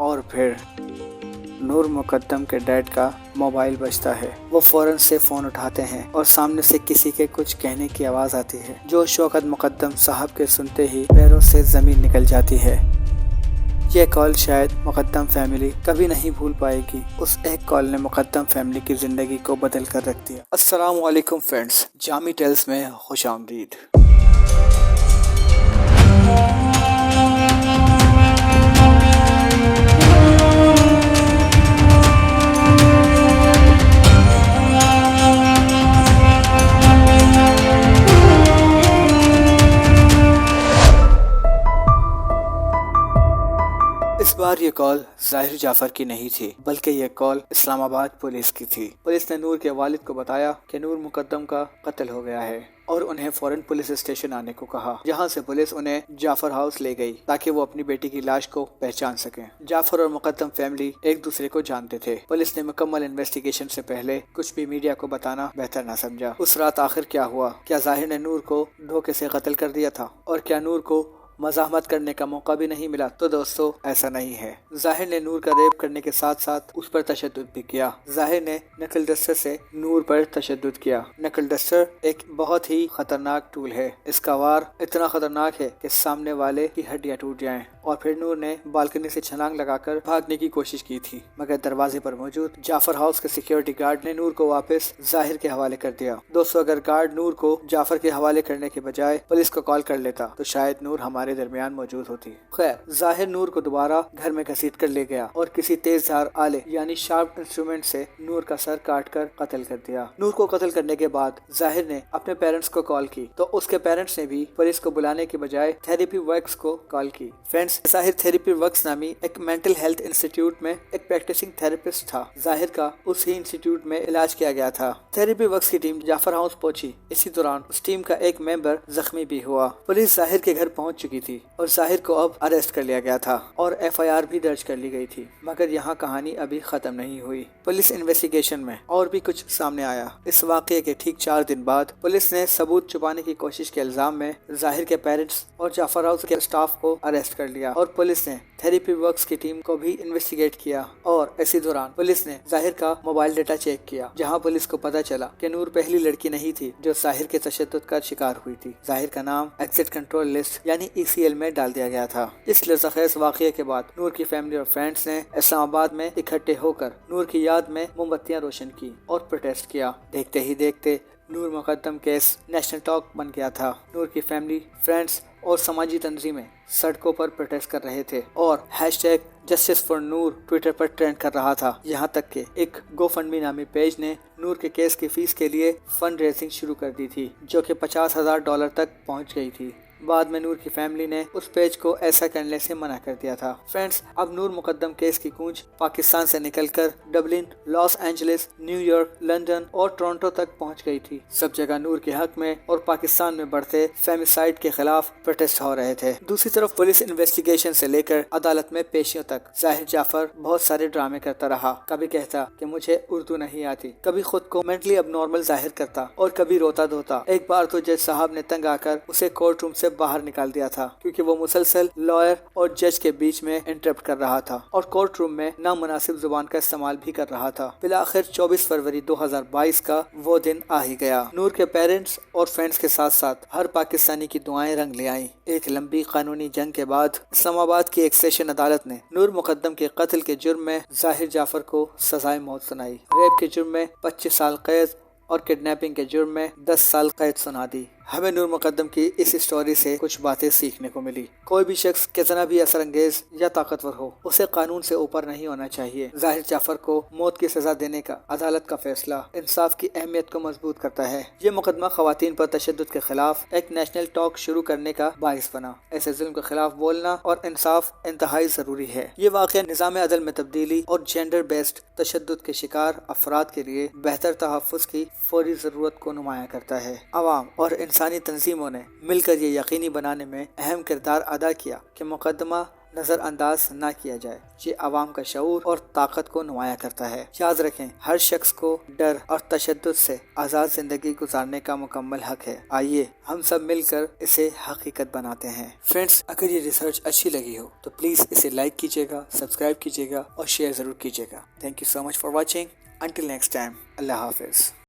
اور پھر نور مقدم کے ڈیڈ کا موبائل بجتا ہے۔ وہ فوراً سے فون اٹھاتے ہیں اور سامنے سے کسی کے کچھ کہنے کی آواز آتی ہے جو شوکت مقدم صاحب کے سنتے ہی پیروں سے زمین نکل جاتی ہے۔ یہ کال شاید مقدم فیملی کبھی نہیں بھول پائے گی۔ اس ایک کال نے مقدم فیملی کی زندگی کو بدل کر رکھ دیا۔ السلام علیکم فرینڈز، جامی ٹیلز میں خوش آمدید۔ اس بار یہ کال ظاہر جعفر کی نہیں تھی، بلکہ یہ کال اسلام آباد پولیس کی تھی۔ پولیس نے نور کے والد کو بتایا کہ نور مقدم کا قتل ہو گیا ہے اور انہیں فوراً پولیس اسٹیشن آنے کو کہا، جہاں سے پولیس انہیں جعفر ہاؤس لے گئی تاکہ وہ اپنی بیٹی کی لاش کو پہچان سکیں۔ جعفر اور مقدم فیملی ایک دوسرے کو جانتے تھے۔ پولیس نے مکمل انویسٹیگیشن سے پہلے کچھ بھی میڈیا کو بتانا بہتر نہ سمجھا۔ اس رات آخر کیا ہوا؟ کیا ظاہر نے نور کو دھوکے سے قتل کر دیا تھا؟ اور کیا نور کو مزاحمت کرنے کا موقع بھی نہیں ملا؟ تو دوستو، ایسا نہیں ہے۔ ظاہر نے نور کا ریپ کرنے کے ساتھ ساتھ اس پر تشدد بھی کیا۔ ظاہر نے نکل ڈسٹر سے نور پر تشدد کیا۔ نکل ڈسٹر ایک بہت ہی خطرناک ٹول ہے۔ اس کا وار اتنا خطرناک ہے کہ سامنے والے کی ہڈیاں ٹوٹ جائیں۔ اور پھر نور نے بالکنی سے چھلانگ لگا کر بھاگنے کی کوشش کی تھی، مگر دروازے پر موجود جعفر ہاؤس کے سیکیورٹی گارڈ نے نور کو واپس ظاہر کے حوالے کر دیا۔ دوستو، اگر گارڈ نور کو جعفر کے حوالے کرنے کے بجائے پولیس کو کال کر لیتا تو شاید نور ہمارے درمیان موجود ہوتی۔ خیر، ظاہر نور کو دوبارہ گھر میں گھسیٹ کر لے گیا اور کسی تیز دھار آلے یعنی شارپ انسٹرومنٹ سے نور کا سر کاٹ کر قتل کر دیا۔ نور کو قتل کرنے کے بعد ظاہر نے اپنے پیرنٹس کو کال کی تو اس کے پیرنٹس نے بھی پولیس کو بلانے کے بجائے تھیراپی ورکس کو کال کی۔ فرینڈز، ظاہر تھیراپی ورکس نامی ایک مینٹل ہیلتھ انسٹیٹیوٹ میں ایک پریکٹسنگ تھراپسٹ تھا۔ ظاہر کا اس ہی انسٹیٹیوٹ میں علاج کیا گیا تھا۔ تھیراپی ورکس کی ٹیم جعفر ہاؤس پہنچی۔ اسی دوران اس ٹیم کا ایک ممبر زخمی بھی ہوا۔ پولیس ظاہر کے گھر پہنچ چکی تھی اور ظاہر کو اب اریسٹ کر لیا گیا تھا اور FIR بھی درج کر لی گئی تھی۔ مگر یہاں کہانی ابھی ختم نہیں ہوئی۔ پولیس انویسٹیگیشن میں اور بھی کچھ سامنے آیا۔ اس واقعے کے ٹھیک 4 دن بعد پولیس نے ثبوت چھپانے کی کوشش کے الزام میں ظاہر کے پیرنٹس اور جعفر ہاؤس کے اسٹاف کو اریسٹ کر لیا اور پولیس نے تھیراپی ورکس کی ٹیم کو بھی انویسٹیگیٹ کیا۔ اور اسی دوران پولیس نے ظاہر کا موبائل ڈیٹا چیک کیا، جہاں پولیس کو پتہ چلا کہ نور پہلی لڑکی نہیں تھی جو ظاہر کے تشدد کا شکار ہوئی تھی۔ ظاہر کا نام ایگزٹ کنٹرول لسٹ یعنی ECL میں ڈال دیا گیا تھا۔ اس لرزخیز واقعے کے بعد نور کی فیملی اور فرینڈز نے اسلام آباد میں اکٹھے ہو کر نور کی یاد میں موم بتیاں روشن کی اور پروٹیسٹ کیا۔ دیکھتے ہی دیکھتے نور مقدم کیس نیشنل ٹاک بن گیا تھا۔ نور کی فیملی، فرینڈز اور سماجی تنظیمیں سڑکوں پر پروٹیسٹ کر رہے تھے اور #Justice for Noor ٹویٹر پر ٹرینڈ کر رہا تھا۔ یہاں تک کہ ایک GoFundMe نامی پیج نے نور کے کیس کی فیس کے لیے فنڈ ریزنگ شروع کر دی تھی، جو کہ $50,000 تک پہنچ گئی تھی۔ بعد میں نور کی فیملی نے اس پیج کو ایسا کرنے سے منع کر دیا تھا۔ فرینڈز، اب نور مقدم کیس کی گونج پاکستان سے نکل کر Dublin, Los Angeles, New York, London اور ٹورنٹو تک پہنچ گئی تھی۔ سب جگہ نور کے حق میں اور پاکستان میں بڑھتے فیمسائڈ کے خلاف پروٹیسٹ ہو رہے تھے۔ دوسری طرف پولیس انویسٹیگیشن سے لے کر عدالت میں پیشیوں تک ظاہر جعفر بہت سارے ڈرامے کرتا رہا۔ کبھی کہتا کہ مجھے اردو نہیں آتی، کبھی خود کو مینٹلی اب نارمل ظاہر کرتا اور کبھی روتا دھوتا۔ ایک بار تو جج صاحب نے تنگ آ کر اسے کورٹ روم سے باہر نکال دیا تھا، کیونکہ وہ مسلسل لائر اور جج کے بیچ میں انٹرپٹ کر رہا تھا اور کورٹ روم میں نامناسب زبان کا استعمال بھی کر رہا تھا۔ بالآخر 24 فروری 2022 کا وہ دن آ ہی گیا۔ نور کے پیرنٹس اور فرینڈز کے ساتھ ساتھ ہر پاکستانی کی دعائیں رنگ لے آئیں۔ ایک لمبی قانونی جنگ کے بعد اسلام آباد کی ایک سیشن عدالت نے نور مقدم کے قتل کے جرم میں ظاہر جعفر کو سزائے موت سنائی۔ ریپ کے جرم میں 25 سال قید اور کڈنیپنگ کے جرم میں 10 سال قید سنا دی۔ ہمیں نور مقدم کی اس اسٹوری سے کچھ باتیں سیکھنے کو ملی۔ کوئی بھی شخص کتنا بھی اثر انگیز یا طاقتور ہو، اسے قانون سے اوپر نہیں ہونا چاہیے۔ ظاہر جعفر کو موت کی سزا دینے کا عدالت کا فیصلہ انصاف کی اہمیت کو مضبوط کرتا ہے۔ یہ مقدمہ خواتین پر تشدد کے خلاف ایک نیشنل ٹاک شروع کرنے کا باعث بنا۔ ایسے ظلم کے خلاف بولنا اور انصاف انتہائی ضروری ہے۔ یہ واقعہ نظام عدل میں تبدیلی اور جینڈر بیسڈ تشدد کے شکار افراد کے لیے بہتر تحفظ کی فوری ضرورت کو نمایاں کرتا ہے۔ عوام اور انسانی تنظیموں نے مل کر یہ یقینی بنانے میں اہم کردار ادا کیا کہ مقدمہ نظر انداز نہ کیا جائے۔ یہ عوام کا شعور اور طاقت کو نمایاں کرتا ہے۔ یاد رکھیں، ہر شخص کو ڈر اور تشدد سے آزاد زندگی گزارنے کا مکمل حق ہے۔ آئیے ہم سب مل کر اسے حقیقت بناتے ہیں۔ فرینڈز، اگر یہ ریسرچ اچھی لگی ہو تو پلیز اسے لائک کیجیے گا، سبسکرائب کیجیے گا اور شیئر ضرور کیجیے گا۔ Thank you so much for watching. Until next time, Allah حافظ۔